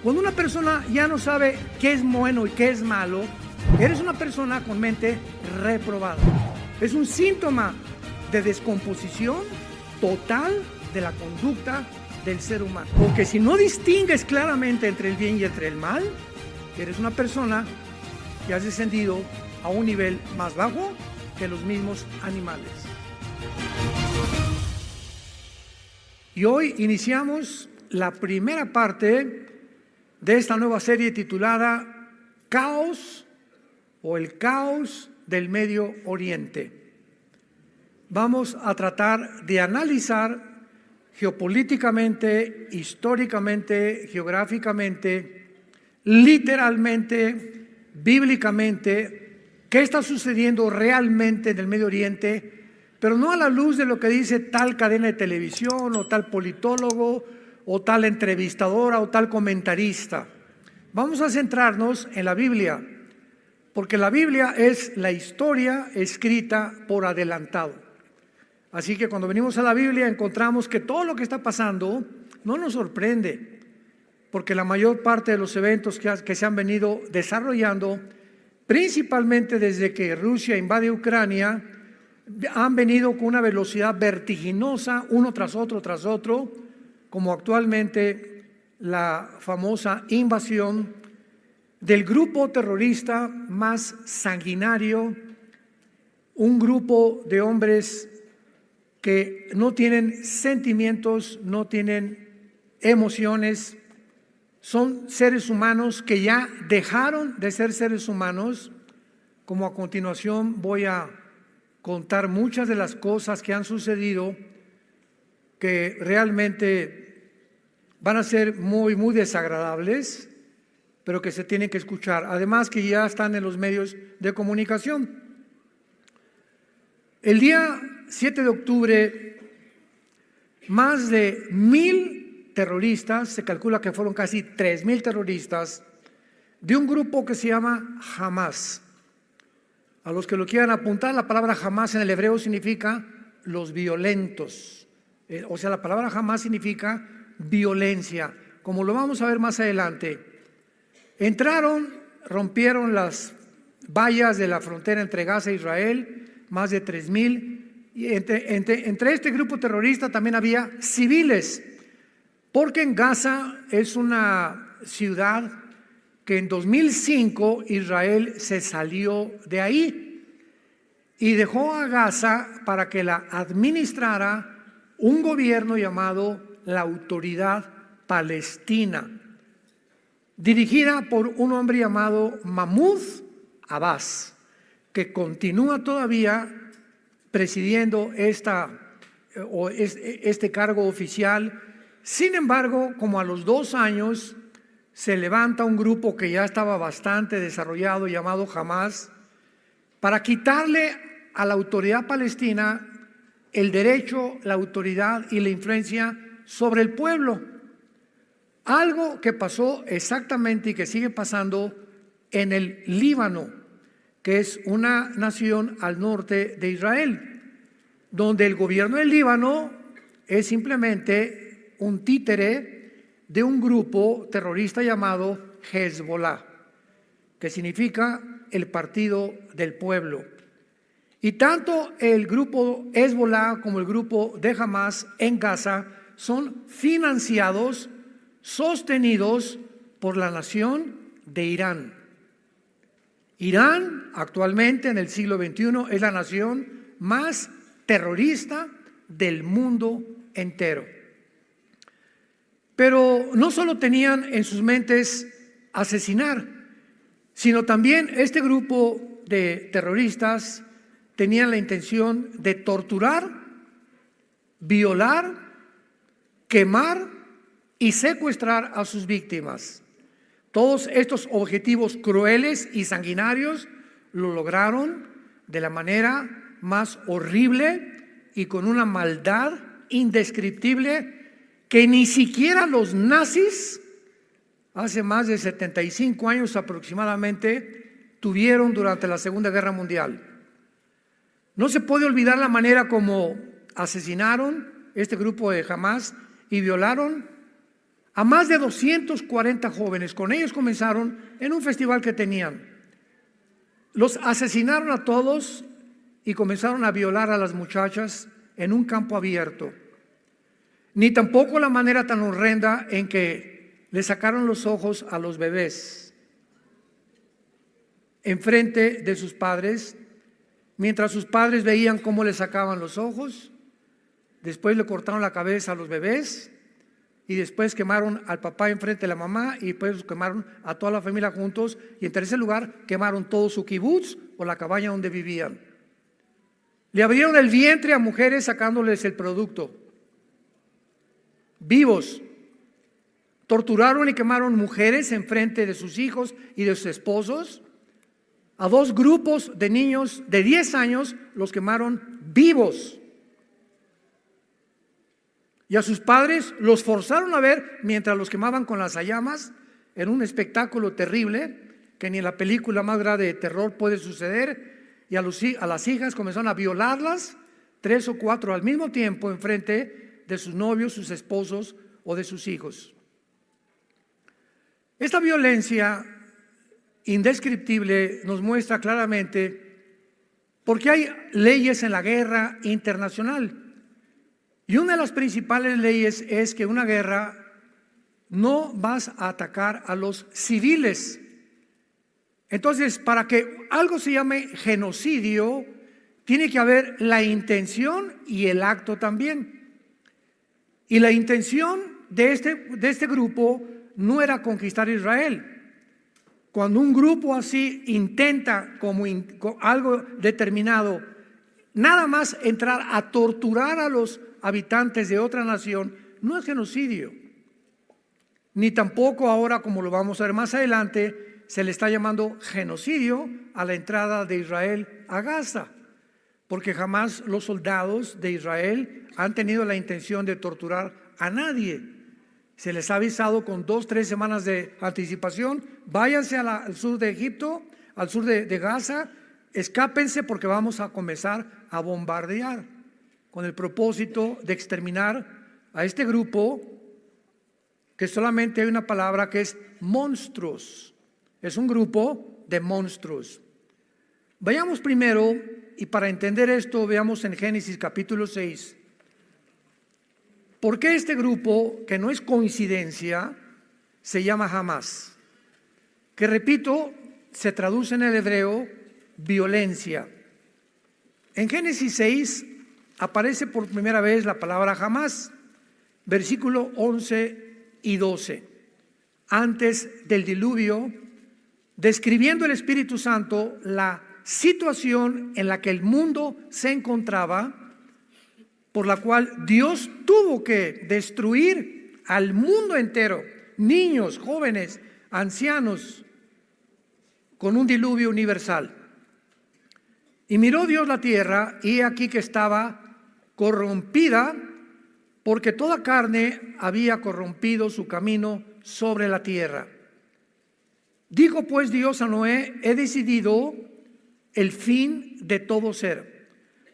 Cuando una persona ya no sabe qué es bueno y qué es malo, eres una persona con mente reprobada. Es un síntoma de descomposición total de la conducta del ser humano. Porque si no distingues claramente entre el bien y entre el mal, eres una persona que has descendido a un nivel más bajo que los mismos animales. Y hoy iniciamos la primera parte de esta nueva serie titulada Caos o el caos del Medio Oriente. Vamos a tratar de analizar geopolíticamente, históricamente, geográficamente, literalmente, bíblicamente, qué está sucediendo realmente en el Medio Oriente, pero no a la luz de lo que dice tal cadena de televisión o tal politólogo o tal entrevistadora o tal comentarista. Vamos a centrarnos en la Biblia, porque la Biblia es la historia escrita por adelantado. Así que cuando venimos a la Biblia encontramos que todo lo que está pasando no nos sorprende, porque la mayor parte de los eventos que se han venido desarrollando, principalmente desde que Rusia invade Ucrania, han venido con una velocidad vertiginosa, uno tras otro, como actualmente la famosa invasión del grupo terrorista más sanguinario, un grupo de hombres que no tienen sentimientos, no tienen emociones, son seres humanos que ya dejaron de ser seres humanos, como a continuación voy a contar muchas de las cosas que han sucedido que realmente van a ser muy desagradables, pero que se tienen que escuchar, además que ya están en los medios de comunicación. El día 7 de octubre, más de 1,000 terroristas, se calcula que fueron casi 3,000 terroristas, de un grupo que se llama Hamas. A los que lo quieran apuntar, la palabra Hamas en el hebreo significa los violentos. O sea, la palabra Hamas significa violencia, como lo vamos a ver más adelante. Entraron, rompieron las vallas de la frontera entre Gaza e Israel, más de 3,000, y entre este grupo terrorista también había civiles, porque en Gaza es una ciudad que en 2005 Israel se salió de ahí y dejó a Gaza para que la administrara un gobierno llamado la Autoridad Palestina, dirigida por un hombre llamado Mahmoud Abbas, que continúa todavía presidiendo este cargo oficial. Sin embargo, como a los 2 años, se levanta un grupo que ya estaba bastante desarrollado llamado Hamas para quitarle a la autoridad palestina el derecho, la autoridad y la influencia sobre el pueblo. Algo que pasó exactamente y que sigue pasando en el Líbano, que es una nación al norte de Israel, donde el gobierno del Líbano es simplemente un títere de un grupo terrorista llamado Hezbollah, que significa el partido del pueblo. Y tanto el grupo Hezbollah como el grupo de Hamas en Gaza son financiados, sostenidos por la nación de Irán. Irán actualmente en el siglo XXI es la nación más terrorista del mundo entero. Pero no solo tenían en sus mentes asesinar, sino también este grupo de terroristas tenían la intención de torturar, violar, quemar y secuestrar a sus víctimas. Todos estos objetivos crueles y sanguinarios lo lograron de la manera más horrible y con una maldad indescriptible que ni siquiera los nazis, hace más de 75 años aproximadamente, tuvieron durante la Segunda Guerra Mundial. No se puede olvidar la manera como asesinaron este grupo de Hamas y violaron a más de 240 jóvenes. Con ellos comenzaron en un festival que tenían. Los asesinaron a todos y comenzaron a violar a las muchachas en un campo abierto. Ni tampoco la manera tan horrenda en que le sacaron los ojos a los bebés enfrente de sus padres, mientras sus padres veían cómo le sacaban los ojos. Después le cortaron la cabeza a los bebés y después quemaron al papá enfrente de la mamá y después quemaron a toda la familia juntos, y en tercer lugar quemaron todo su kibutz o la cabaña donde vivían. Le abrieron el vientre a mujeres sacándoles el producto vivos. Torturaron y quemaron mujeres enfrente de sus hijos y de sus esposos. A 2 grupos de niños de 10 años los quemaron vivos. Y a sus padres los forzaron a ver mientras los quemaban con las llamas, en un espectáculo terrible que ni en la película más grande de terror puede suceder. Y a las hijas comenzaron a violarlas, 3 o 4 al mismo tiempo enfrente de sus novios, sus esposos o de sus hijos. Esta violencia indescriptible nos muestra claramente por qué hay leyes en la guerra internacional. Y una de las principales leyes es que en una guerra no vas a atacar a los civiles. Entonces, para que algo se llame genocidio, tiene que haber la intención y el acto también. Y la intención de este grupo no era conquistar Israel. Cuando un grupo así intenta como algo determinado, nada más entrar a torturar a los habitantes de otra nación, no es genocidio. Ni tampoco ahora, como lo vamos a ver más adelante, se le está llamando genocidio a la entrada de Israel a Gaza, porque jamás los soldados de Israel han tenido la intención de torturar a nadie. Se les ha avisado con 2 o 3 semanas de anticipación: váyanse al sur de Egipto, al sur de Gaza, escápense porque vamos a comenzar a bombardear, con el propósito de exterminar a este grupo, que solamente hay una palabra que es monstruos. Es un grupo de monstruos. Vayamos primero, y para entender esto, veamos en Génesis capítulo 6. ¿Por qué este grupo, que no es coincidencia, se llama Hamás? Que, repito, se traduce en el hebreo violencia. En Génesis 6 aparece por primera vez la palabra Hamás, versículo 11 y 12. Antes del diluvio, describiendo el Espíritu Santo la situación en la que el mundo se encontraba, por la cual Dios tuvo que destruir al mundo entero, niños, jóvenes, ancianos, con un diluvio universal. Y miró Dios la tierra, y he aquí que estaba corrompida, porque toda carne había corrompido su camino sobre la tierra. Dijo pues Dios a Noé: he decidido el fin de todo ser,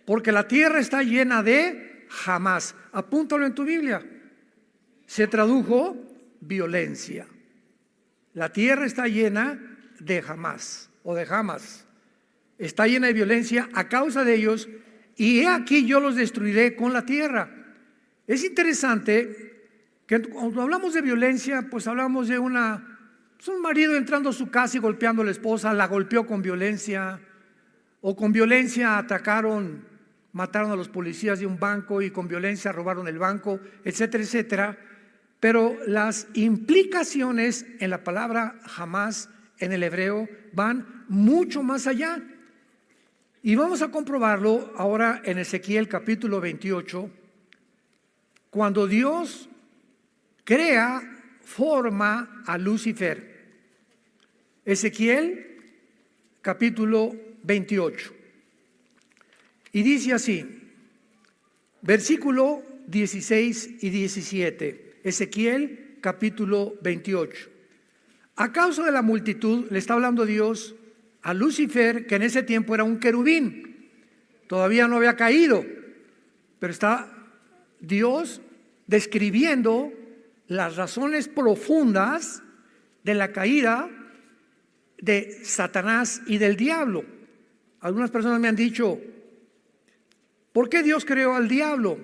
porque la tierra está llena de Hamás. Apúntalo en tu Biblia. Se tradujo violencia. La tierra está llena de Hamás o de Hamas. Está llena de violencia a causa de ellos, y he aquí yo los destruiré con la tierra. Es interesante que cuando hablamos de violencia, pues hablamos de un marido entrando a su casa y golpeando a la esposa, la golpeó con violencia, o con violencia mataron a los policías de un banco, y con violencia robaron el banco, etcétera, etcétera. Pero las implicaciones en la palabra Hamás en el hebreo van mucho más allá. Y vamos a comprobarlo ahora en Ezequiel capítulo 28, cuando Dios forma a Lucifer. Ezequiel capítulo 28. Y dice así, versículo 16 y 17, Ezequiel capítulo 28. A causa de la multitud, le está hablando Dios a Lucifer, que en ese tiempo era un querubín, todavía no había caído, pero está Dios describiendo las razones profundas de la caída de Satanás y del diablo. Algunas personas me han dicho, ¿por qué Dios creó al diablo?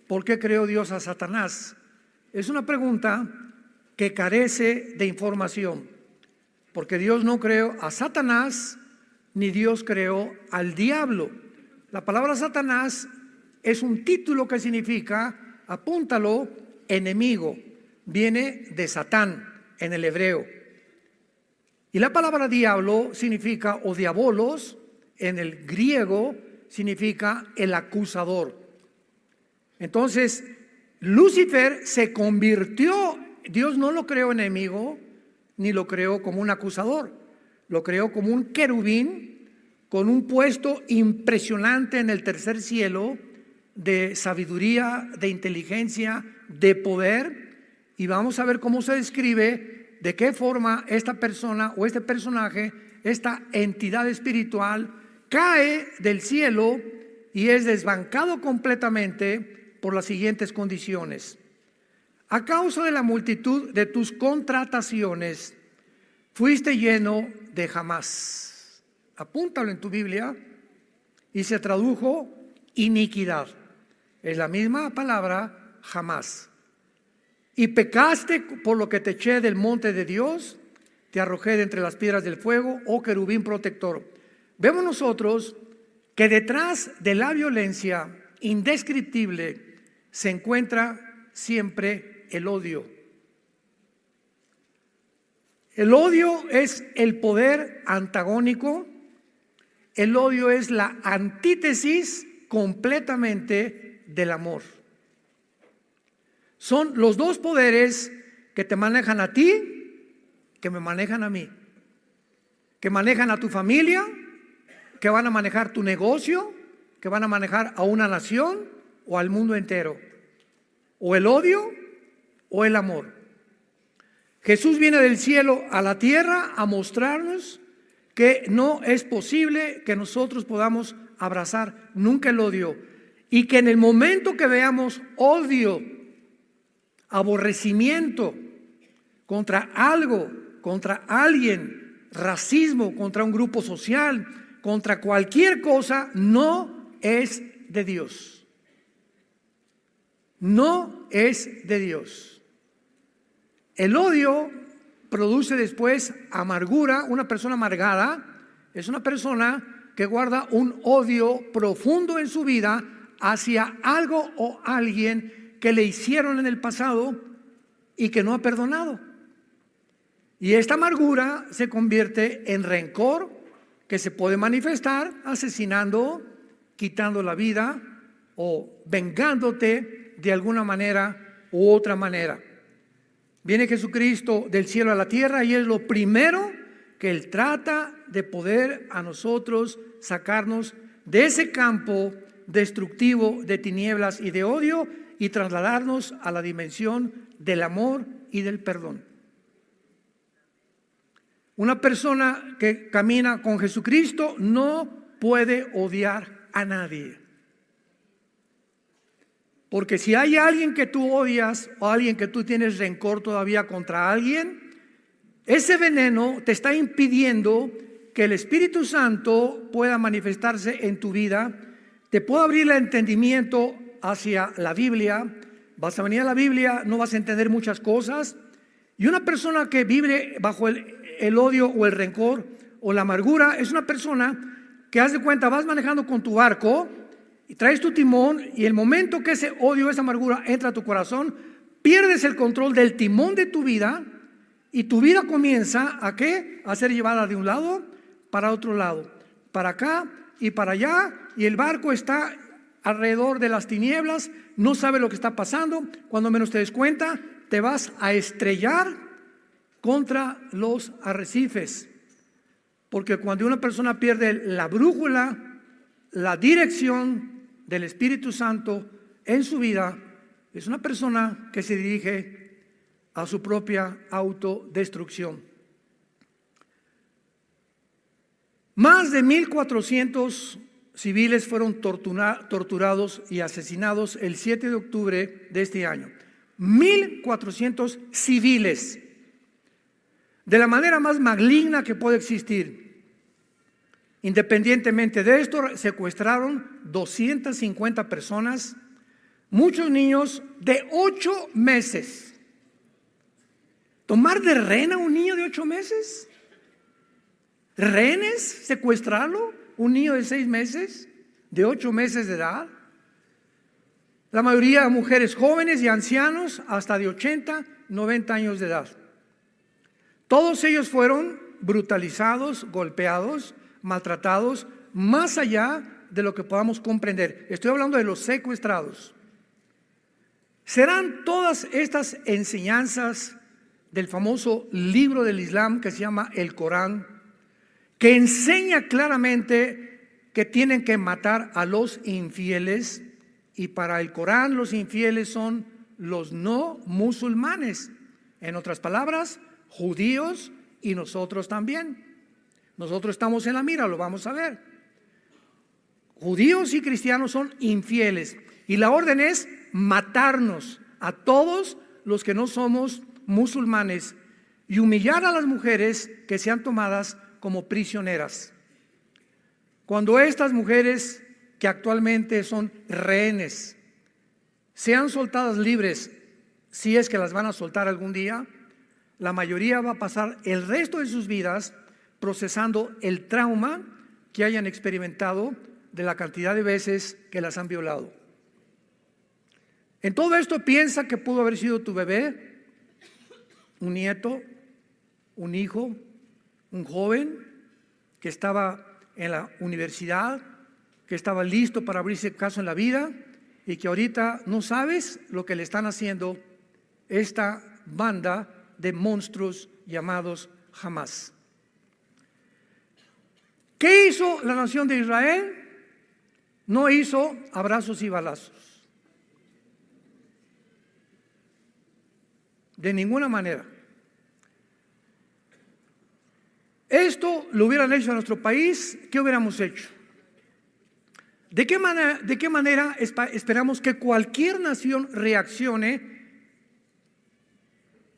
¿Por qué creó Dios a Satanás? Es una pregunta que carece de información, porque Dios no creó a Satanás ni Dios creó al diablo. La palabra Satanás es un título que significa, apúntalo, enemigo. Viene de Satán en el hebreo. Y la palabra diablo significa, o diabolos, en el griego significa el acusador. Entonces, Lucifer se convirtió, Dios no lo creó enemigo, ni lo creó como un acusador, lo creó como un querubín con un puesto impresionante en el tercer cielo de sabiduría, de inteligencia, de poder. Y vamos a ver cómo se describe, de qué forma esta persona o este personaje, esta entidad espiritual, cae del cielo y es desbancado completamente por las siguientes condiciones. A causa de la multitud de tus contrataciones, fuiste lleno de jamás. Apúntalo en tu Biblia. Y se tradujo iniquidad. Es la misma palabra, jamás. Y pecaste por lo que te eché del monte de Dios, te arrojé de entre las piedras del fuego, oh querubín protector. Vemos nosotros que detrás de la violencia indescriptible se encuentra siempre el odio. El odio es el poder antagónico, el odio es la antítesis completamente del amor. Son los dos poderes que te manejan a ti, que me manejan a mí, que manejan a tu familia, que van a manejar tu negocio, que van a manejar a una nación o al mundo entero. O el odio o el amor. Jesús viene del cielo a la tierra a mostrarnos que no es posible que nosotros podamos abrazar nunca el odio, y que en el momento que veamos odio, aborrecimiento contra algo, contra alguien, racismo contra un grupo social, contra cualquier cosa, no es de Dios. No es de Dios. El odio produce después amargura. Una persona amargada es una persona que guarda un odio profundo en su vida hacia algo o alguien que le hicieron en el pasado y que no ha perdonado. Y esta amargura se convierte en rencor, que se puede manifestar asesinando, quitando la vida o vengándote de alguna manera u otra manera. Viene Jesucristo del cielo a la tierra y es lo primero que Él trata de poder a nosotros sacarnos de ese campo destructivo de tinieblas y de odio y trasladarnos a la dimensión del amor y del perdón. Una persona que camina con Jesucristo no puede odiar a nadie. Porque si hay alguien que tú odias o alguien que tú tienes rencor todavía contra alguien, ese veneno te está impidiendo que el Espíritu Santo pueda manifestarse en tu vida, te pueda abrir el entendimiento hacia la Biblia. Vas a venir a la Biblia, no vas a entender muchas cosas. Y una persona que vive bajo el odio o el rencor o la amargura es una persona que, haz de cuenta, vas manejando con tu barco y traes tu timón, y el momento que ese odio, esa amargura entra a tu corazón, pierdes el control del timón de tu vida y tu vida comienza ¿a qué? A ser llevada de un lado para otro lado, para acá y para allá, y el barco está alrededor de las tinieblas, no sabe lo que está pasando. Cuando menos te des cuenta, te vas a estrellar contra los arrecifes, porque cuando una persona pierde la brújula, la dirección del Espíritu Santo en su vida, es una persona que se dirige a su propia autodestrucción. Más de 1,400 civiles fueron torturados y asesinados el 7 de octubre de este año. 1,400 civiles, de la manera más maligna que puede existir. Independientemente de esto, secuestraron 250 personas, muchos niños de 8 meses. ¿Tomar de rehén a un niño de 8 meses? ¿Rehenes? ¿Secuestrarlo? ¿Un niño de 6 meses? ¿De 8 meses de edad? La mayoría de mujeres jóvenes y ancianos hasta de 80, 90 años de edad. Todos ellos fueron brutalizados, golpeados, maltratados, más allá de lo que podamos comprender. Estoy hablando de los secuestrados. ¿Serán todas estas enseñanzas del famoso libro del Islam que se llama el Corán, que enseña claramente que tienen que matar a los infieles? Y para el Corán los infieles son los no musulmanes. En otras palabras, judíos y nosotros también. Nosotros estamos en la mira, lo vamos a ver. Judíos y cristianos son infieles. Y la orden es matarnos a todos los que no somos musulmanes y humillar a las mujeres que sean tomadas como prisioneras. Cuando estas mujeres que actualmente son rehenes sean soltadas libres, si es que las van a soltar algún día, la mayoría va a pasar el resto de sus vidas procesando el trauma que hayan experimentado de la cantidad de veces que las han violado. En todo esto piensa que pudo haber sido tu bebé, un nieto, un hijo, un joven que estaba en la universidad, que estaba listo para abrirse caso en la vida y que ahorita no sabes lo que le están haciendo esta banda de monstruos llamados Hamas. ¿Qué hizo la nación de Israel? No hizo abrazos y balazos. De ninguna manera. Esto lo hubieran hecho en nuestro país, ¿qué hubiéramos hecho? ¿De qué manera esperamos que cualquier nación reaccione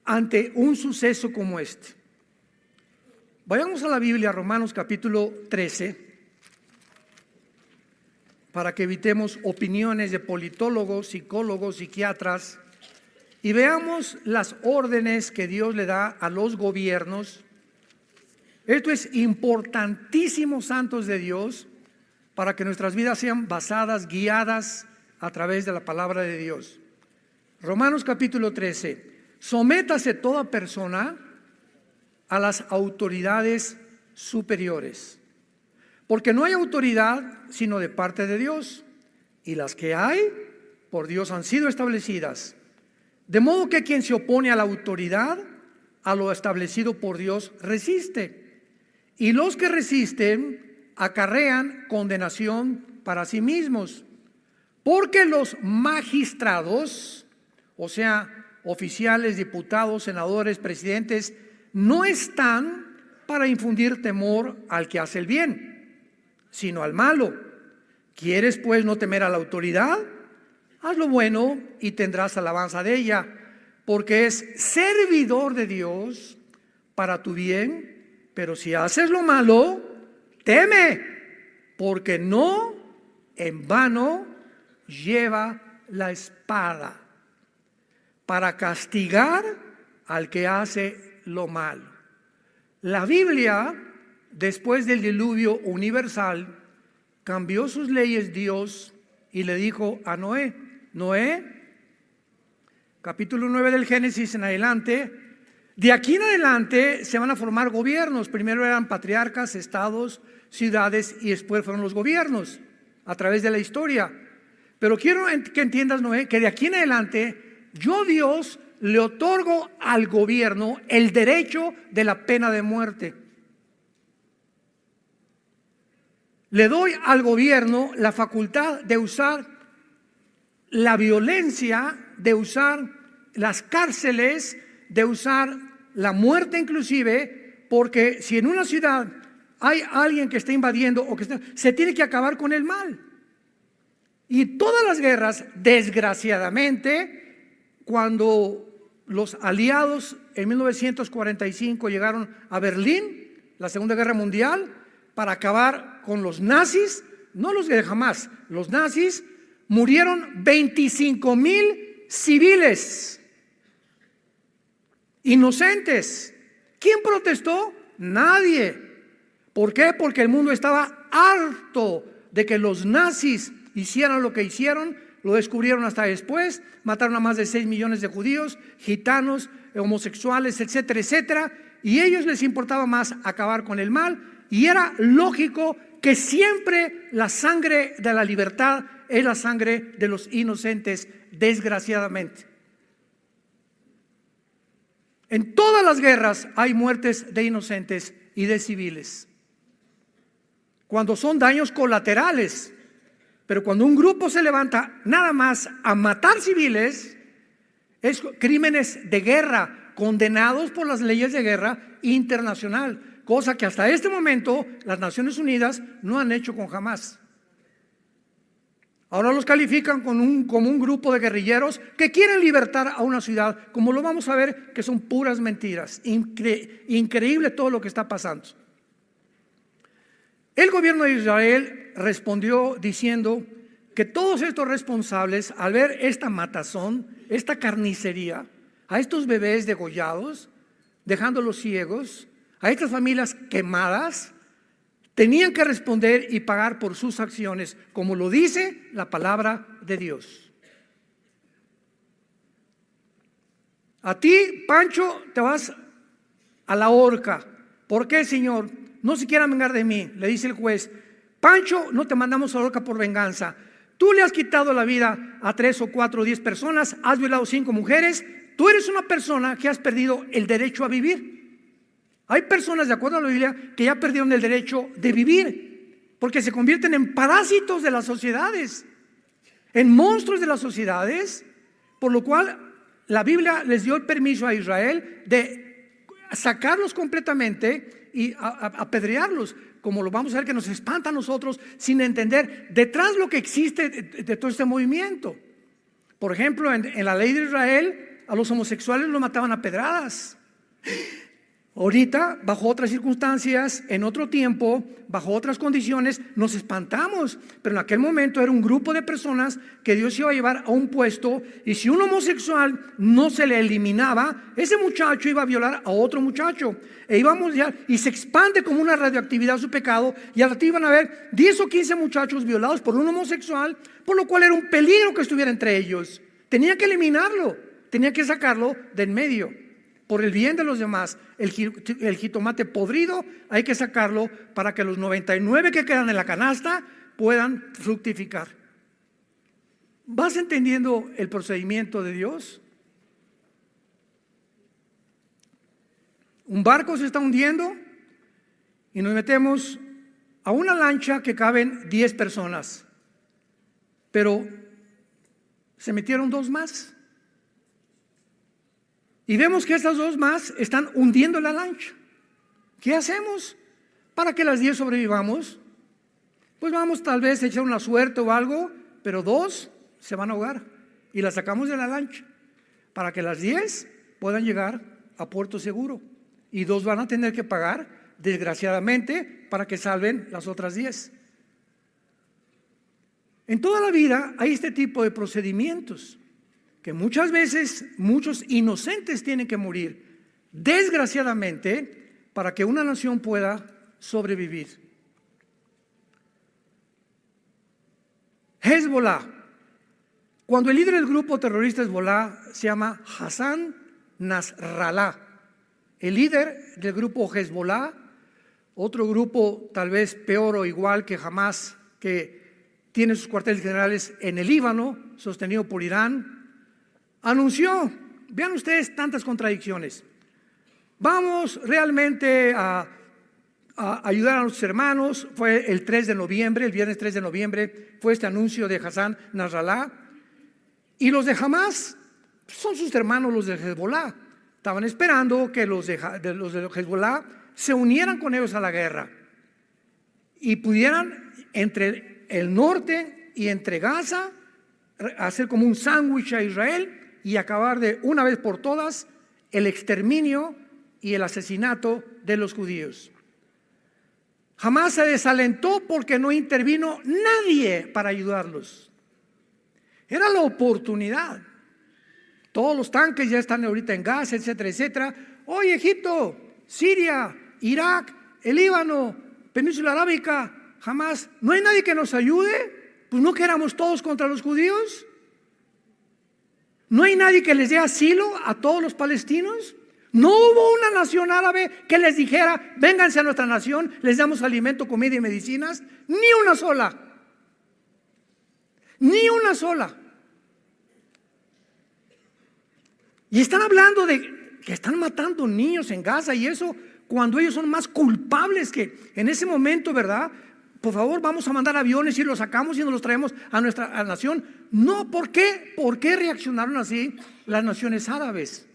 ante un suceso como este? Vayamos a la Biblia, Romanos capítulo 13, para que evitemos opiniones de politólogos, psicólogos, psiquiatras, y veamos las órdenes que Dios le da a los gobiernos. Esto es importantísimo, santos de Dios, para que nuestras vidas sean basadas, guiadas a través de la palabra de Dios. Romanos capítulo 13. Sométase toda persona a las autoridades superiores, porque no hay autoridad sino de parte de Dios, y las que hay por Dios han sido establecidas. De modo que quien se opone a la autoridad, a lo establecido por Dios, resiste, y los que resisten acarrean condenación para sí mismos, porque los magistrados, o sea, oficiales, diputados, senadores, presidentes, no están para infundir temor al que hace el bien, sino al malo. ¿Quieres pues no temer a la autoridad? Haz lo bueno y tendrás alabanza de ella, porque es servidor de Dios para tu bien. Pero si haces lo malo, teme, porque no en vano lleva la espada para castigar al que hace lo malo. La Biblia, después del diluvio universal, cambió sus leyes Dios y le dijo a Noé, capítulo 9 del Génesis en adelante, de aquí en adelante se van a formar gobiernos. Primero eran patriarcas, estados, ciudades, y después fueron los gobiernos a través de la historia. Pero quiero que entiendas, Noé, que de aquí en adelante yo, Dios, le otorgo al gobierno el derecho de la pena de muerte. Le doy al gobierno la facultad de usar la violencia, de usar las cárceles, de usar la muerte inclusive, porque si en una ciudad hay alguien que está invadiendo o se tiene que acabar con el mal. Y todas las guerras, desgraciadamente, cuando los aliados en 1945 llegaron a Berlín, la Segunda Guerra Mundial, para acabar con los nazis, no los de Hamas, los nazis, murieron 25,000 civiles inocentes. ¿Quién protestó? Nadie. ¿Por qué? Porque el mundo estaba harto de que los nazis hicieran lo que hicieron. Lo descubrieron hasta después. Mataron a más de 6 millones de judíos, gitanos, homosexuales, etcétera, etcétera. Y a ellos les importaba más acabar con el mal. Y era lógico que siempre la sangre de la libertad es la sangre de los inocentes, desgraciadamente. En todas las guerras hay muertes de inocentes y de civiles. Cuando son daños colaterales. Pero cuando un grupo se levanta nada más a matar civiles, es crímenes de guerra, condenados por las leyes de guerra internacional, cosa que hasta este momento las Naciones Unidas no han hecho con Hamas. Ahora los califican como un grupo de guerrilleros que quieren libertar a una ciudad, como lo vamos a ver, que son puras mentiras. Increíble todo lo que está pasando. El gobierno de Israel respondió diciendo que todos estos responsables, al ver esta matazón, esta carnicería, a estos bebés degollados, dejándolos ciegos, a estas familias quemadas, tenían que responder y pagar por sus acciones, como lo dice la palabra de Dios. A ti, Pancho, te vas a la horca. ¿Por qué, Señor? No se quieran vengar de mí, le dice el juez. Pancho, no te mandamos a la horca por venganza. Tú le has quitado la vida a 3 o 4 o 10 personas, has violado 5 mujeres. Tú eres una persona que has perdido el derecho a vivir. Hay personas, de acuerdo a la Biblia, que ya perdieron el derecho de vivir, porque se convierten en parásitos de las sociedades, en monstruos de las sociedades, por lo cual la Biblia les dio el permiso a Israel de sacarlos completamente y apedrearlos, como lo vamos a ver que nos espanta a nosotros sin entender detrás lo que existe de todo este movimiento. Por ejemplo, en la ley de Israel a los homosexuales los mataban a pedradas. Ahorita, bajo otras circunstancias, en otro tiempo, bajo otras condiciones, nos espantamos. Pero en aquel momento era un grupo de personas que Dios iba a llevar a un puesto, y si un homosexual no se le eliminaba, ese muchacho iba a violar a otro muchacho. Y se expande como una radioactividad su pecado, y al rato iban a haber 10 o 15 muchachos violados por un homosexual, por lo cual era un peligro que estuviera entre ellos. Tenía que eliminarlo, tenía que sacarlo de en medio. Por el bien de los demás, el jitomate podrido hay que sacarlo para que los 99 que quedan en la canasta puedan fructificar. ¿Vas entendiendo el procedimiento de Dios? Un barco se está hundiendo y nos metemos a una lancha que caben 10 personas, pero se metieron 2 más. Y vemos que estas 2 más están hundiendo la lancha. ¿Qué hacemos para que las 10 sobrevivamos? Pues vamos tal vez a echar una suerte o algo, pero 2 se van a ahogar y las sacamos de la lancha para que las 10 puedan llegar a puerto seguro. Y 2 van a tener que pagar, desgraciadamente, para que salven las otras 10. En toda la vida hay este tipo de procedimientos, que muchas veces muchos inocentes tienen que morir, desgraciadamente, para que una nación pueda sobrevivir. Hezbollah. Cuando el líder del grupo terrorista Hezbollah se llama Hassan Nasrallah, el líder del grupo Hezbollah, otro grupo tal vez peor o igual que Hamas, que tiene sus cuarteles generales en el Líbano, sostenido por Irán, anunció, vean ustedes tantas contradicciones, vamos realmente a ayudar a nuestros hermanos. Fue el 3 de noviembre, el viernes 3 de noviembre, fue este anuncio de Hassan Nasrallah. Y los de Hamas son sus hermanos, los de Hezbollah. Estaban esperando que los de Hezbollah se unieran con ellos a la guerra y pudieran entre el norte y entre Gaza hacer como un sándwich a Israel y acabar de una vez por todas el exterminio y el asesinato de los judíos. Jamás se desalentó porque no intervino nadie para ayudarlos. Era la oportunidad. Todos los tanques ya están ahorita en Gaza, etcétera, etcétera. Hoy Egipto, Siria, Irak, el Líbano, Península Arábica, jamás. ¿No hay nadie que nos ayude? Pues no que éramos todos contra los judíos. ¿No hay nadie que les dé asilo a todos los palestinos? No hubo una nación árabe que les dijera, vénganse a nuestra nación, les damos alimento, comida y medicinas. Ni una sola. Ni una sola. Y están hablando de que están matando niños en Gaza y eso cuando ellos son más culpables que en ese momento, ¿verdad? Por favor, vamos a mandar aviones y los sacamos y nos los traemos a nuestra nación. No, ¿por qué? ¿Por qué reaccionaron así las naciones árabes?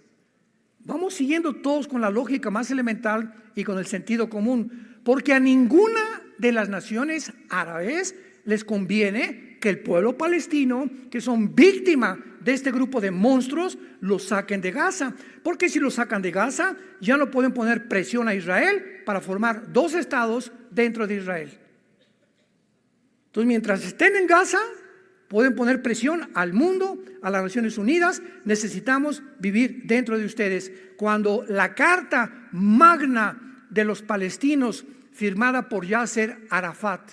Vamos siguiendo todos con la lógica más elemental y con el sentido común, porque a ninguna de las naciones árabes les conviene que el pueblo palestino, que son víctimas de este grupo de monstruos, los saquen de Gaza, porque si los sacan de Gaza ya no pueden poner presión a Israel para formar dos estados dentro de Israel. Entonces, mientras estén en Gaza, pueden poner presión al mundo, a las Naciones Unidas. Necesitamos vivir dentro de ustedes. Cuando la carta magna de los palestinos, firmada por Yasser Arafat,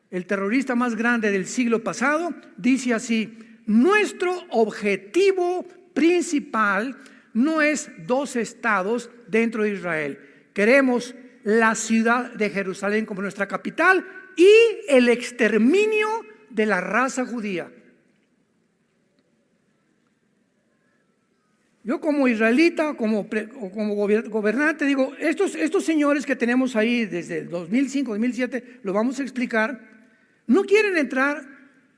el terrorista más grande del siglo pasado, dice así: nuestro objetivo principal no es dos estados dentro de Israel. Queremos la ciudad de Jerusalén como nuestra capital y el exterminio de la raza judía. Yo como israelita, como gobernante, digo, estos señores que tenemos ahí desde el 2005, 2007, lo vamos a explicar, no quieren entrar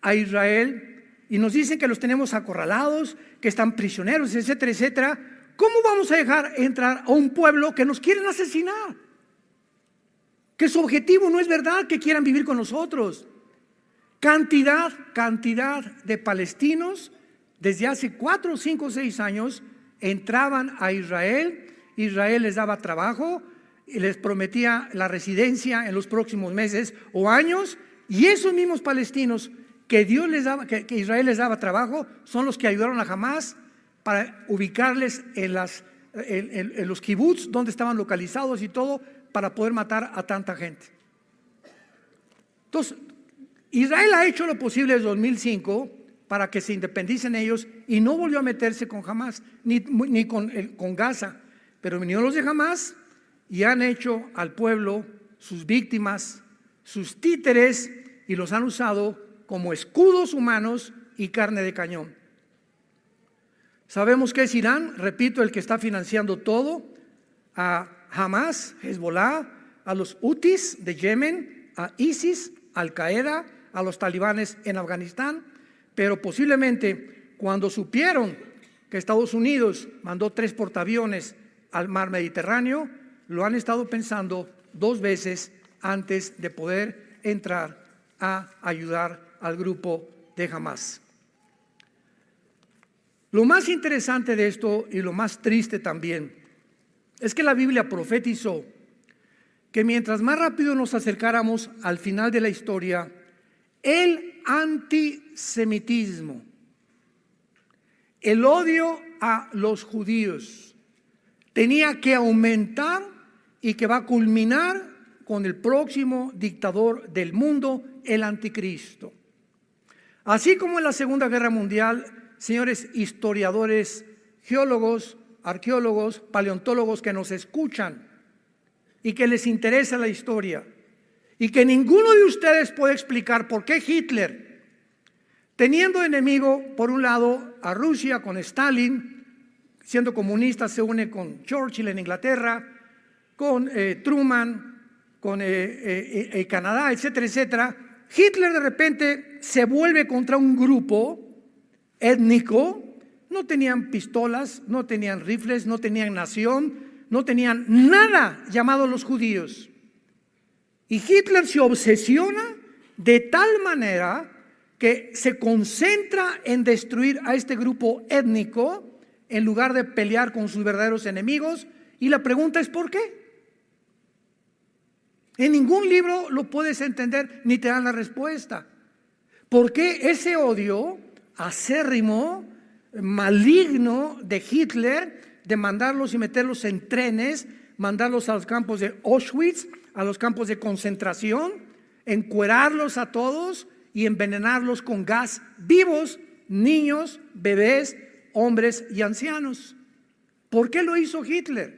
a Israel y nos dicen que los tenemos acorralados, que están prisioneros, etcétera, etcétera. ¿Cómo vamos a dejar entrar a un pueblo que nos quieren asesinar? Que su objetivo no es verdad que quieran vivir con nosotros. Cantidad de palestinos desde hace 4, 5, 6 años entraban a Israel. Israel les daba trabajo y les prometía la residencia en los próximos meses o años, y esos mismos palestinos que Dios les daba, que Israel les daba trabajo, son los que ayudaron a Hamás para ubicarles en los kibbutz donde estaban localizados y todo, para poder matar a tanta gente. Entonces, Israel ha hecho lo posible desde 2005 para que se independicen ellos y no volvió a meterse con Hamás ni con Gaza, pero vinieron los de Hamás y han hecho al pueblo sus víctimas, sus títeres, y los han usado como escudos humanos y carne de cañón. Sabemos que es Irán, repito, el que está financiando todo, a Hamás, Hezbollah, a los Houthis de Yemen, a ISIS, Al Qaeda, a los talibanes en Afganistán. Pero posiblemente cuando supieron que Estados Unidos mandó 3 portaaviones al mar Mediterráneo, lo han estado pensando 2 veces antes de poder entrar a ayudar al grupo de Hamás. Lo más interesante de esto y lo más triste también es que la Biblia profetizó que mientras más rápido nos acercáramos al final de la historia, el antisemitismo, el odio a los judíos, tenía que aumentar y que va a culminar con el próximo dictador del mundo, el anticristo. Así como en la Segunda Guerra Mundial, señores historiadores, geólogos, arqueólogos, paleontólogos que nos escuchan y que les interesa la historia, y que ninguno de ustedes puede explicar por qué Hitler, teniendo enemigo por un lado a Rusia con Stalin, siendo comunista se une con Churchill en Inglaterra, con Truman, con Canadá, etcétera, etcétera. Hitler de repente se vuelve contra un grupo étnico. No tenían pistolas, no tenían rifles, no tenían nación, no tenían nada llamado los judíos. Y Hitler se obsesiona de tal manera que se concentra en destruir a este grupo étnico en lugar de pelear con sus verdaderos enemigos. Y la pregunta es ¿por qué? En ningún libro lo puedes entender ni te dan la respuesta. ¿Por qué ese odio acérrimo, maligno de Hitler, de mandarlos y meterlos en trenes, mandarlos a los campos de Auschwitz, a los campos de concentración, encuerarlos a todos y envenenarlos con gas vivos, niños, bebés, hombres y ancianos? ¿Por qué lo hizo Hitler?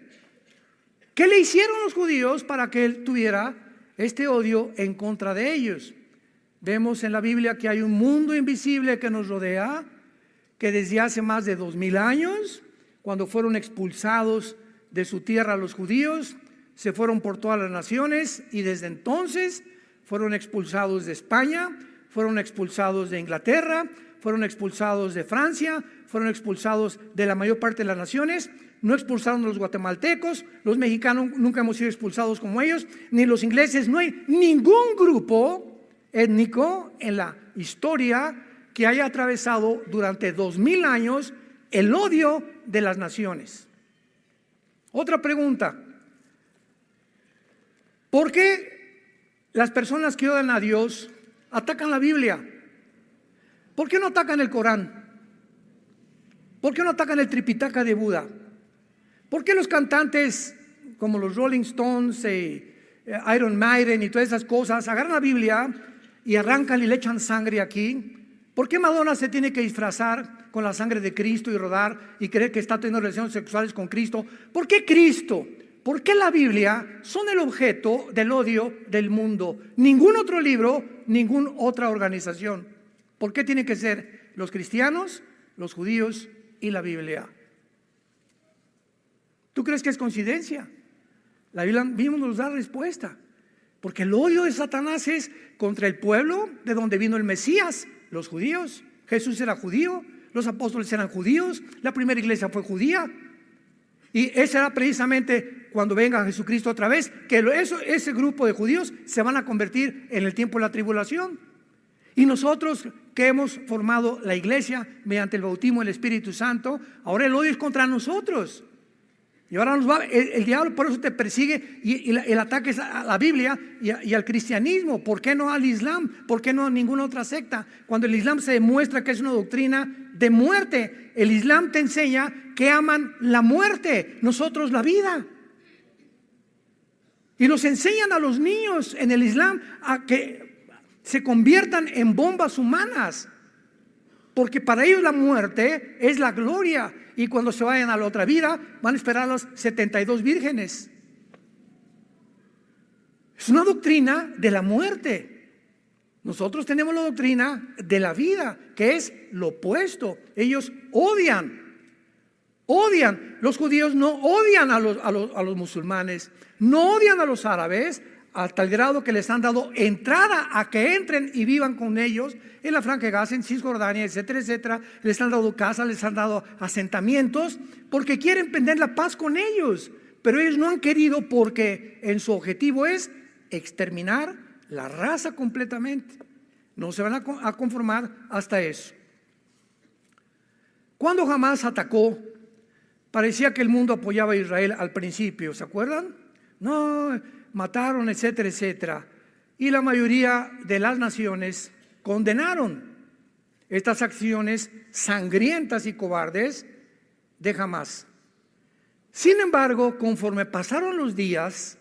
¿Qué le hicieron los judíos para que él tuviera este odio en contra de ellos? Vemos en la Biblia que hay un mundo invisible que nos rodea, que desde hace más de 2000 años, cuando fueron expulsados de su tierra los judíos, se fueron por todas las naciones y desde entonces fueron expulsados de España, fueron expulsados de Inglaterra, fueron expulsados de Francia, fueron expulsados de la mayor parte de las naciones. No expulsaron a los guatemaltecos, los mexicanos nunca hemos sido expulsados como ellos, ni los ingleses. No hay ningún grupo étnico en la historia que haya atravesado durante 2000 años el odio de las naciones. Otra pregunta: ¿por qué las personas que odian a Dios atacan la Biblia? ¿Por qué no atacan el Corán? ¿Por qué no atacan el Tripitaka de Buda? ¿Por qué los cantantes como los Rolling Stones, Iron Maiden y todas esas cosas agarran la Biblia y arrancan y le echan sangre aquí? ¿Por qué Madonna se tiene que disfrazar con la sangre de Cristo y rodar y creer que está teniendo relaciones sexuales con Cristo? ¿Por qué Cristo? ¿Por qué la Biblia son el objeto del odio del mundo? Ningún otro libro, ninguna otra organización. ¿Por qué tienen que ser los cristianos, los judíos y la Biblia? ¿Tú crees que es coincidencia? La Biblia mismo nos da respuesta. Porque el odio de Satanás es contra el pueblo de donde vino el Mesías, los judíos. Jesús era judío, los apóstoles eran judíos, la primera iglesia fue judía. Y ese era precisamente cuando venga Jesucristo otra vez, que ese grupo de judíos se van a convertir en el tiempo de la tribulación. Y nosotros que hemos formado la iglesia mediante el bautismo del Espíritu Santo, ahora el odio es contra nosotros. Y ahora el diablo por eso te persigue y el ataque es a la Biblia y al cristianismo. ¿Por qué no al Islam? ¿Por qué no a ninguna otra secta? Cuando el Islam se demuestra que es una doctrina de muerte. El Islam te enseña que aman la muerte, nosotros la vida. Y nos enseñan a los niños en el Islam a que se conviertan en bombas humanas. Porque para ellos la muerte es la gloria. Y cuando se vayan a la otra vida, van a esperar a las 72 vírgenes. Es una doctrina de la muerte. Nosotros tenemos la doctrina de la vida, que es lo opuesto. Ellos odian. Los judíos no odian a los musulmanes, no odian a los árabes, a tal grado que les han dado entrada a que entren y vivan con ellos en la Franja de Gaza, en Cisjordania, etcétera, etcétera. Les han dado casas, les han dado asentamientos, porque quieren tener la paz con ellos. Pero ellos no han querido, porque en su objetivo es exterminar la raza completamente. No se van a conformar hasta eso. Cuando Hamás atacó, parecía que el mundo apoyaba a Israel al principio, ¿se acuerdan? No, mataron, etcétera, etcétera. Y la mayoría de las naciones condenaron estas acciones sangrientas y cobardes de Hamás. Sin embargo, conforme pasaron los días,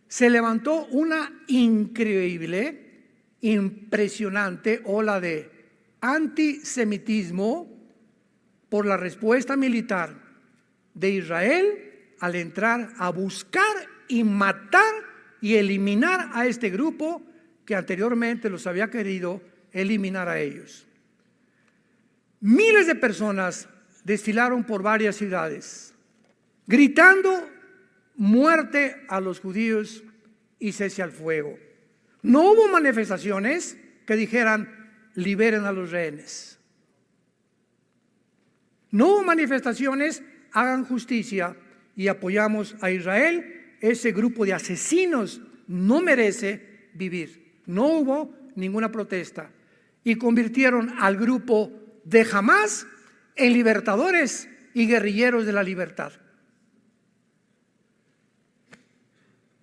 se levantó una increíble, impresionante ola de antisemitismo por la respuesta militar de Israel al entrar a buscar y matar y eliminar a este grupo que anteriormente los había querido eliminar a ellos. Miles de personas desfilaron por varias ciudades, gritando muerte a los judíos y cese al fuego. No hubo manifestaciones que dijeran liberen a los rehenes. No hubo manifestaciones, hagan justicia y apoyamos a Israel. Ese grupo de asesinos no merece vivir. No hubo ninguna protesta. y convirtieron al grupo de Hamás en libertadores y guerrilleros de la libertad.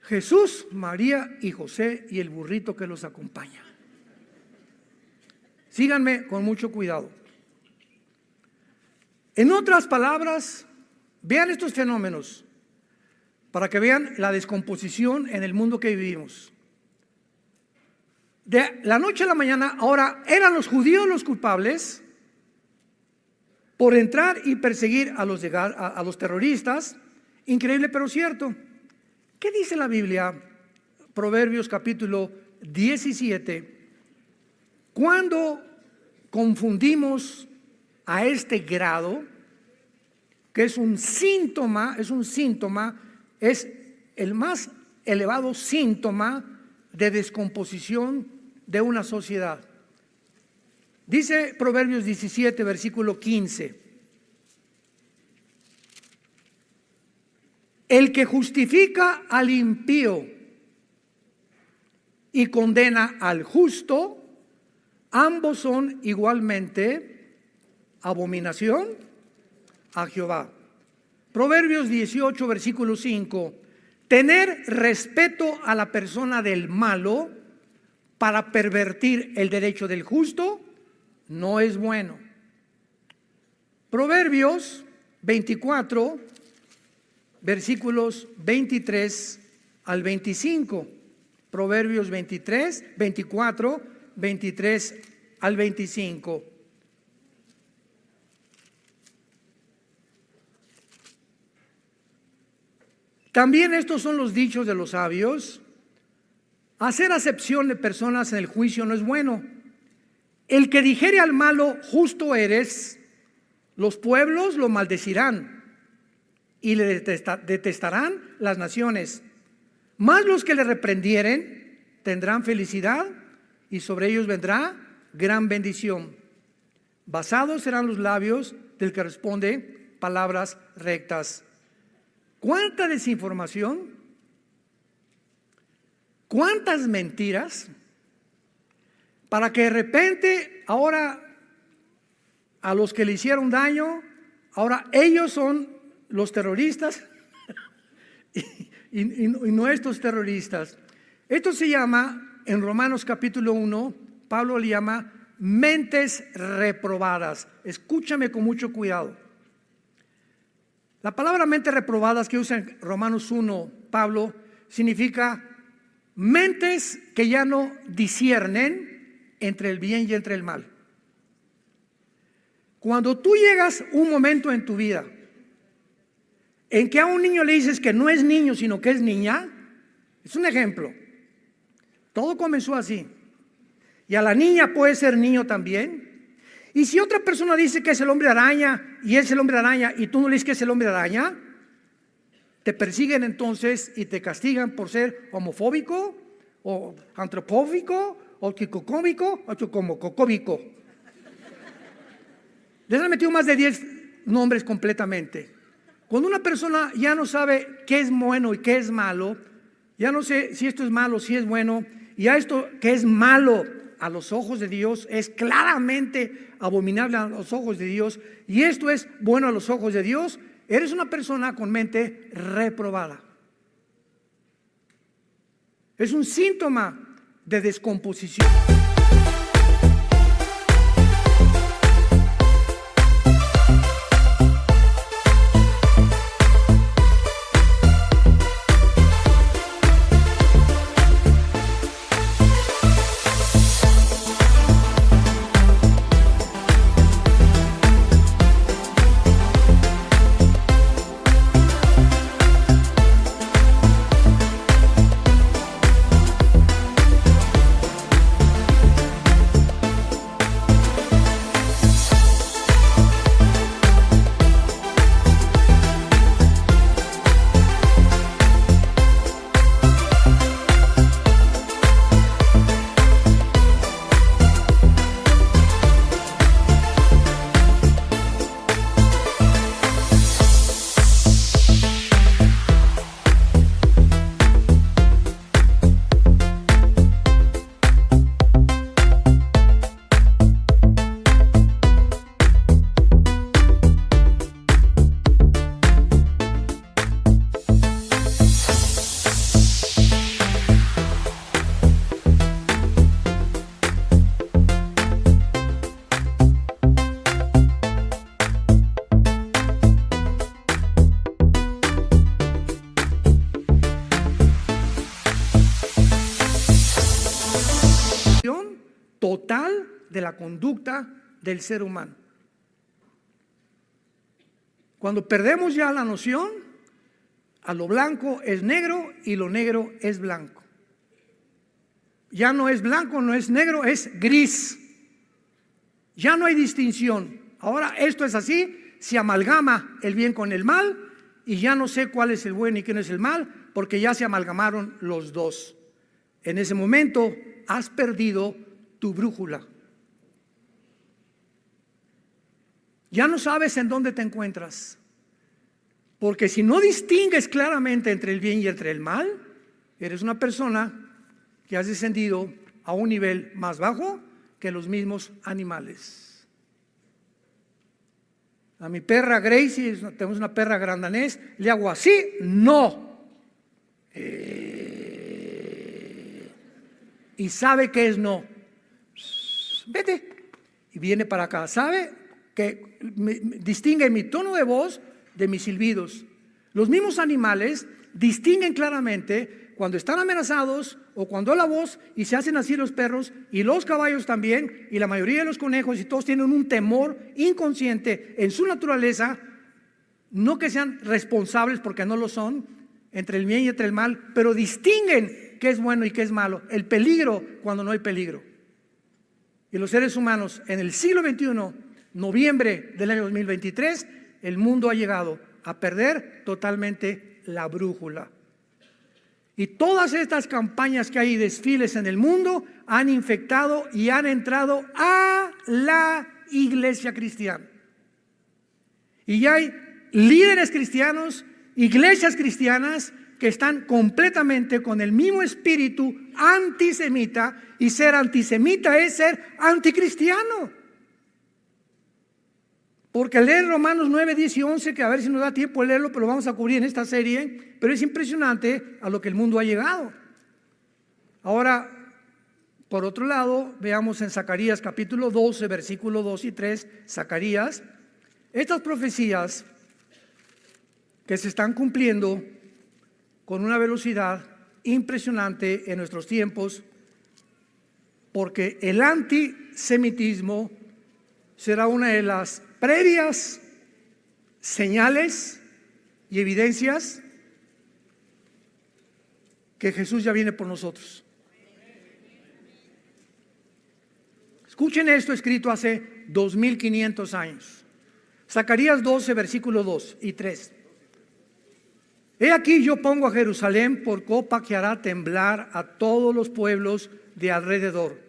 Jesús, María y José y el burrito que los acompaña. Síganme con mucho cuidado. En otras palabras, vean estos fenómenos para que vean la descomposición en el mundo que vivimos. De la noche a la mañana, ahora eran los judíos los culpables por entrar y perseguir a los terroristas. Increíble pero cierto. ¿Qué dice la Biblia? Proverbios capítulo 17. Cuando confundimos a este grado, que es un síntoma, es el más elevado síntoma de descomposición de una sociedad. Dice Proverbios 17, versículo 15. El que justifica al impío y condena al justo, ambos son igualmente abominación a Jehová. Proverbios 18, versículo 5. Tener respeto a la persona del malo para pervertir el derecho del justo no es bueno. Proverbios 24, versículos 23 al 25. Proverbios 24, 23 al 25. También estos son los dichos de los sabios. Hacer acepción de personas en el juicio no es bueno. El que dijere al malo, justo eres, los pueblos lo maldecirán y le detestarán las naciones. Mas los que le reprendieren tendrán felicidad y sobre ellos vendrá gran bendición. Basados serán los labios del que responde palabras rectas. ¿Cuánta desinformación? ¿Cuántas mentiras? Para que de repente ahora a los que le hicieron daño, ahora ellos son los terroristas y no estos terroristas. Esto se llama, en Romanos capítulo 1, Pablo le llama mentes reprobadas. Escúchame con mucho cuidado. La palabra mentes reprobadas que usa en Romanos 1, Pablo, significa mentes que ya no disciernen entre el bien y entre el mal. Cuando tú llegas un momento en tu vida en que a un niño le dices que no es niño sino que es niña, es un ejemplo. Todo comenzó así. Y a la niña puede ser niño también. Y si otra persona dice que es el hombre araña y es el hombre araña y tú no le dices que es el hombre araña, te persiguen entonces y te castigan por ser homofóbico o antropófico o quicocómico o chocomococómico. Les han metido más de 10 nombres completamente. Cuando una persona ya no sabe qué es bueno y qué es malo, ya no sé si esto es malo, si es bueno, y a esto que es malo a los ojos de Dios es claramente abominable a los ojos de Dios, y esto es bueno a los ojos de Dios, eres una persona con mente reprobada. Es un síntoma de descomposición. total de la conducta del ser humano. Cuando perdemos ya la noción, a lo blanco es negro y lo negro es blanco. Ya no es blanco, no es negro, es gris. Ya no hay distinción. Ahora esto es así, se amalgama el bien con el mal y ya no sé cuál es el bueno y quién es el mal, porque ya se amalgamaron los dos. En ese momento has perdido tu brújula. Ya no sabes en dónde te encuentras, porque si no distingues claramente entre el bien y entre el mal, eres una persona que has descendido a un nivel más bajo que los mismos animales. A mi perra Gracie, tenemos una perra gran danés, le hago así, no. Y sabe que es no. Vete. Y viene para acá. ¿Sabe? Que distingue mi tono de voz de mis silbidos. Los mismos animales distinguen claramente cuando están amenazados o cuando la voz, y se hacen así los perros y los caballos también, y la mayoría de los conejos, y todos tienen un temor inconsciente en su naturaleza, no que sean responsables porque no lo son, entre el bien y entre el mal, pero distinguen qué es bueno y qué es malo, el peligro cuando no hay peligro. Y los seres humanos en el siglo XXI, noviembre del año 2023, el mundo ha llegado a perder totalmente la brújula. Y todas estas campañas que hay, desfiles en el mundo, han infectado y han entrado a la iglesia cristiana. Y ya hay líderes cristianos, iglesias cristianas que están completamente con el mismo espíritu antisemita, y ser antisemita es ser anticristiano. Porque leer Romanos 9, 10 y 11, que a ver si nos da tiempo de leerlo, pero lo vamos a cubrir en esta serie, pero es impresionante a lo que el mundo ha llegado. Ahora, por otro lado, veamos en Zacarías capítulo 12, versículo 2 y 3, Zacarías, estas profecías que se están cumpliendo con una velocidad impresionante en nuestros tiempos, porque el antisemitismo será una de las previas señales y evidencias que Jesús ya viene por nosotros. Escuchen esto escrito hace 2500 años. Zacarías 12, versículos 2 y 3. He aquí yo pongo a Jerusalén por copa que hará temblar a todos los pueblos de alrededor.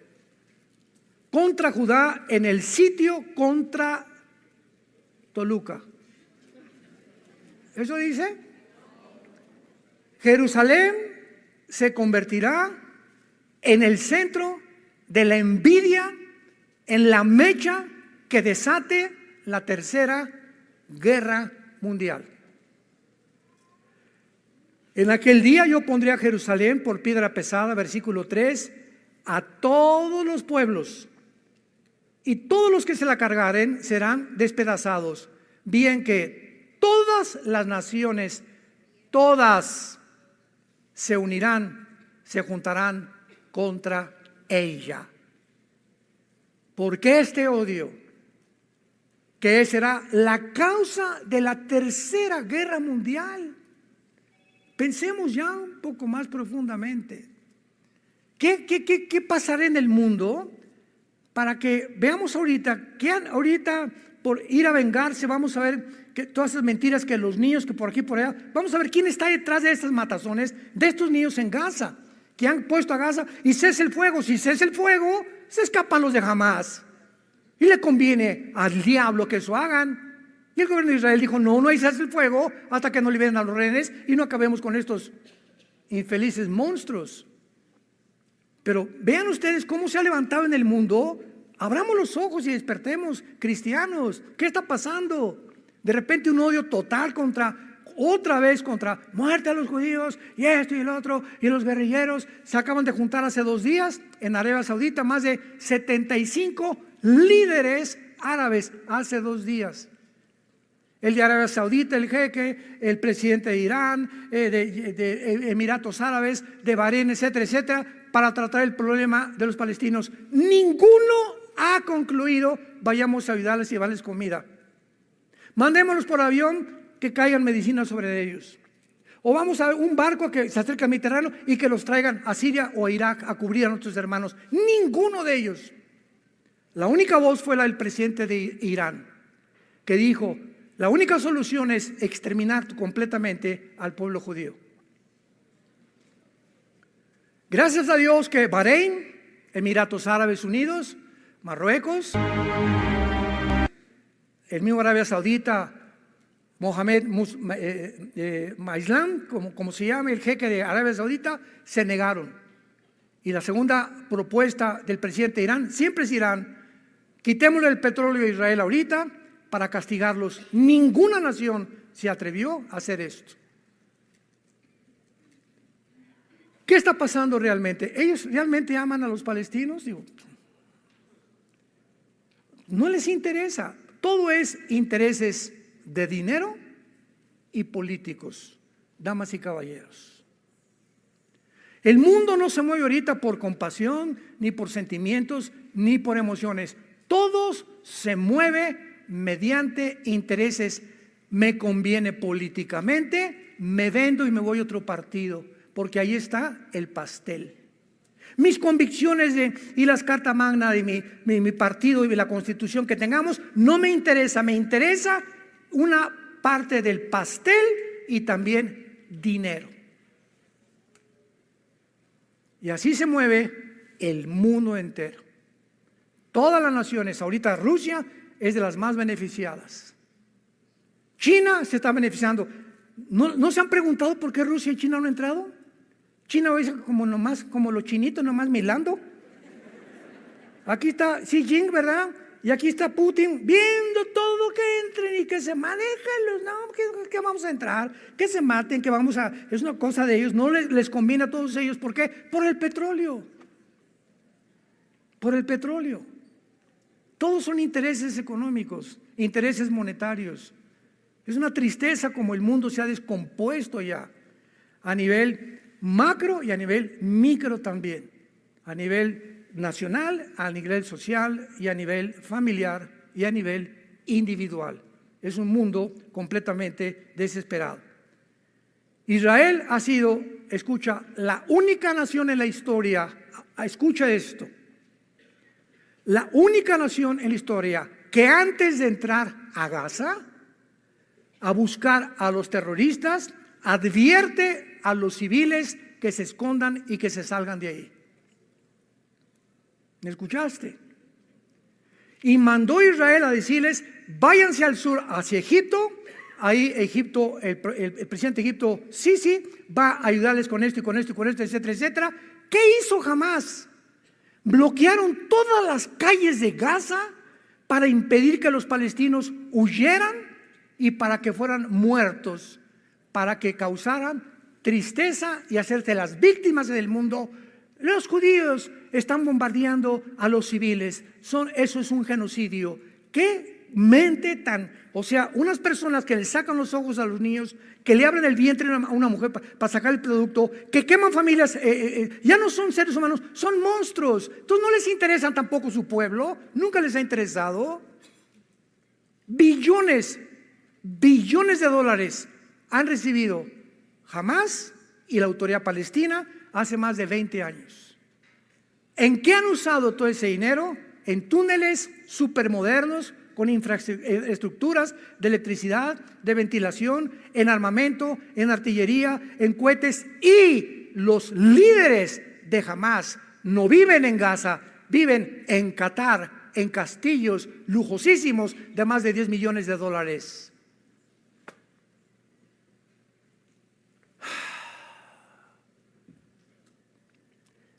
Contra Judá en el sitio contra Toluca. ¿Eso dice? Jerusalén se convertirá en el centro de la envidia, en la mecha que desate la tercera guerra mundial. En aquel día yo pondré a Jerusalén por piedra pesada, versículo 3, a todos los pueblos, y todos los que se la cargaren serán despedazados. Bien que todas las naciones, todas se unirán, se juntarán contra ella. ¿Por qué este odio? Que será la causa de la tercera guerra mundial. Pensemos ya un poco más profundamente. ¿Qué pasará en el mundo para que veamos ahorita, que ahorita por ir a vengarse, vamos a ver que todas esas mentiras que los niños, que por aquí por allá, vamos a ver quién está detrás de estas matazones de estos niños en Gaza, que han puesto a Gaza y cese el fuego. Si cese el fuego, se escapan los de Hamás. Y le conviene al diablo que eso hagan. Y el gobierno de Israel dijo, no hay cese el fuego hasta que no liberen a los rehenes y no acabemos con estos infelices monstruos. Pero vean ustedes cómo se ha levantado en el mundo. Abramos los ojos y despertemos, cristianos. ¿Qué está pasando? De repente un odio total otra vez contra muerte a los judíos y esto y el otro, y los guerrilleros. Se acaban de juntar hace 2 días en Arabia Saudita más de 75 líderes árabes hace 2 días. El de Arabia Saudita, el jeque, el presidente de Irán, de Emiratos Árabes, de Bahrein, etcétera, etcétera, para tratar el problema de los palestinos. Ninguno ha concluido: vayamos a ayudarles y llevarles comida. Mandémoslos por avión, que caigan medicinas sobre ellos. O vamos a un barco que se acerque al Mediterráneo y que los traigan a Siria o a Irak a cubrir a nuestros hermanos. Ninguno de ellos. La única voz fue la del presidente de Irán, que dijo: la única solución es exterminar completamente al pueblo judío. Gracias a Dios que Bahrein, Emiratos Árabes Unidos, Marruecos, el mismo Arabia Saudita, Mohamed Maislam, como se llama, el jeque de Arabia Saudita, se negaron. Y la segunda propuesta del presidente de Irán siempre es Irán: quitémosle el petróleo a Israel ahorita para castigarlos. Ninguna nación se atrevió a hacer esto. ¿Qué está pasando realmente? ¿Ellos realmente aman a los palestinos? Digo, no les interesa. Todo es intereses de dinero y políticos, damas y caballeros. El mundo no se mueve ahorita por compasión, ni por sentimientos, ni por emociones. Todos se mueve mediante intereses. Me conviene políticamente, me vendo y me voy a otro partido, porque ahí está el pastel. Mis convicciones y las cartas magna de mi partido y la constitución que tengamos no me interesa. Me interesa una parte del pastel y también dinero. Y así se mueve el mundo entero. Todas las naciones, ahorita Rusia es de las más beneficiadas. China se está beneficiando. ¿No se han preguntado por qué Rusia y China no han entrado? China es como los chinitos nomás milando. Aquí está Xi Jinping, ¿verdad? Y aquí está Putin viendo todo, que entren y que se manejen los, no, que vamos a entrar, que se maten, que vamos a, es una cosa de ellos, no les conviene a todos ellos. ¿Por qué? Por el petróleo. Por el petróleo. Todos son intereses económicos, intereses monetarios. Es una tristeza como el mundo se ha descompuesto ya, a nivel macro y a nivel micro también, a nivel nacional, a nivel social y a nivel familiar y a nivel individual. Es un mundo completamente desesperado. Israel ha sido, escucha, la única nación en la historia, escucha esto, la única nación en la historia que antes de entrar a Gaza a buscar a los terroristas, advierte a los civiles que se escondan y que se salgan de ahí. ¿Me escuchaste? Y mandó Israel a decirles: váyanse al sur hacia Egipto. Ahí Egipto, el presidente de Egipto, sí, va a ayudarles con esto y con esto y con esto, etcétera, etcétera. ¿Qué hizo Hamás? Bloquearon todas las calles de Gaza para impedir que los palestinos huyeran y para que fueran muertos, para que causaran tristeza y hacerse las víctimas del mundo. Los judíos están bombardeando a los civiles. Eso es un genocidio. ¿Qué mente tan? O sea, unas personas que le sacan los ojos a los niños, que le abren el vientre a una mujer para sacar el producto, que queman familias, ya no son seres humanos, son monstruos. Entonces no les interesa tampoco su pueblo, nunca les ha interesado. Billones de dólares han recibido Hamás y la autoridad palestina hace más de 20 años. ¿En qué han usado todo ese dinero? En túneles supermodernos con infraestructuras de electricidad, de ventilación, en armamento, en artillería, en cohetes. Y los líderes de Hamás no viven en Gaza, viven en Qatar, en castillos lujosísimos de más de 10 millones de dólares.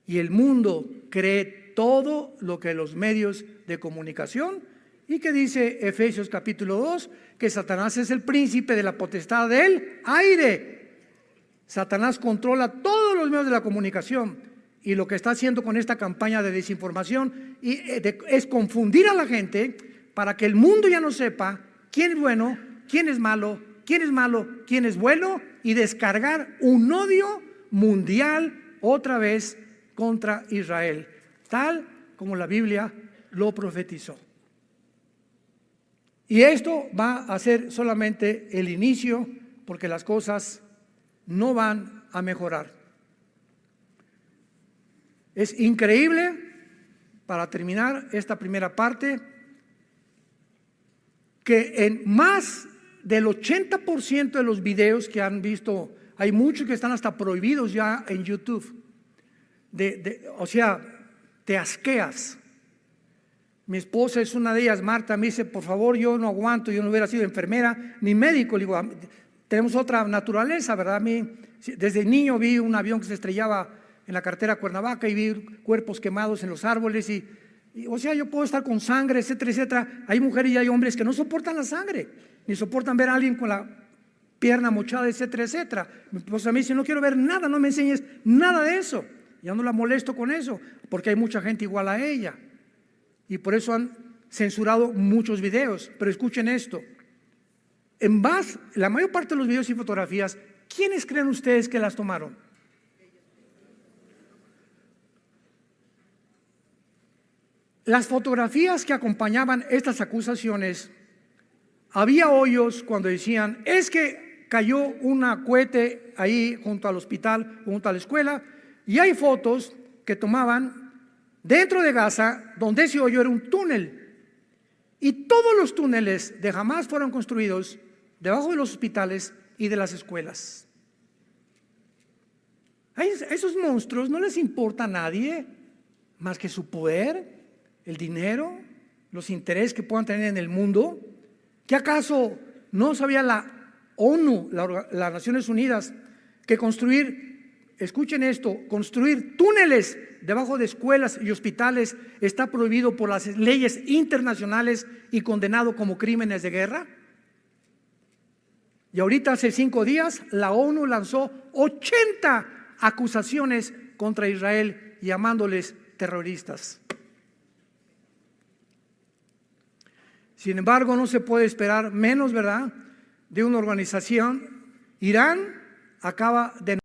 Y el mundo cree todo lo que los medios de comunicación, y que dice Efesios capítulo 2, que Satanás es el príncipe de la potestad del aire. Satanás controla todos los medios de la comunicación, y lo que está haciendo con esta campaña de desinformación es confundir a la gente para que el mundo ya no sepa quién es bueno, quién es malo, quién es malo, quién es bueno, y descargar un odio mundial otra vez contra Israel, tal como la Biblia lo profetizó. Y esto va a ser solamente el inicio, porque las cosas no van a mejorar. Es increíble, para terminar esta primera parte, que en más del 80% de los videos que han visto, hay muchos que están hasta prohibidos ya en YouTube. O sea, te asqueas. Mi esposa es una de ellas, Marta, me dice, por favor, yo no aguanto, yo no hubiera sido enfermera ni médico. Le digo, tenemos otra naturaleza, ¿verdad? A mí, desde niño vi un avión que se estrellaba en la carretera Cuernavaca y vi cuerpos quemados en los árboles y o sea, yo puedo estar con sangre, etcétera, etcétera. Hay mujeres y hay hombres que no soportan la sangre, ni soportan ver a alguien con la pierna mochada, etcétera, etcétera. Mi esposa me dice, no quiero ver nada, no me enseñes nada de eso. Ya no la molesto con eso, porque hay mucha gente igual a ella. Y por eso han censurado muchos videos. Pero escuchen esto. En base, la mayor parte de los videos y fotografías, ¿quiénes creen ustedes que las tomaron? Las fotografías que acompañaban estas acusaciones, había hoyos cuando decían, es que cayó un cohete ahí junto al hospital, junto a la escuela, y hay fotos que tomaban dentro de Gaza, donde ese hoyo era un túnel. Y todos los túneles de Hamás fueron construidos debajo de los hospitales y de las escuelas. A esos monstruos no les importa a nadie más que su poder, el dinero, los intereses que puedan tener en el mundo. ¿Qué acaso no sabía la ONU, las Naciones Unidas, que construir, escuchen esto, construir túneles debajo de escuelas y hospitales está prohibido por las leyes internacionales y condenado como crímenes de guerra? Y ahorita hace 5 días la ONU lanzó 80 acusaciones contra Israel llamándoles terroristas. Sin embargo, no se puede esperar menos, ¿verdad?, de una organización. Irán acaba de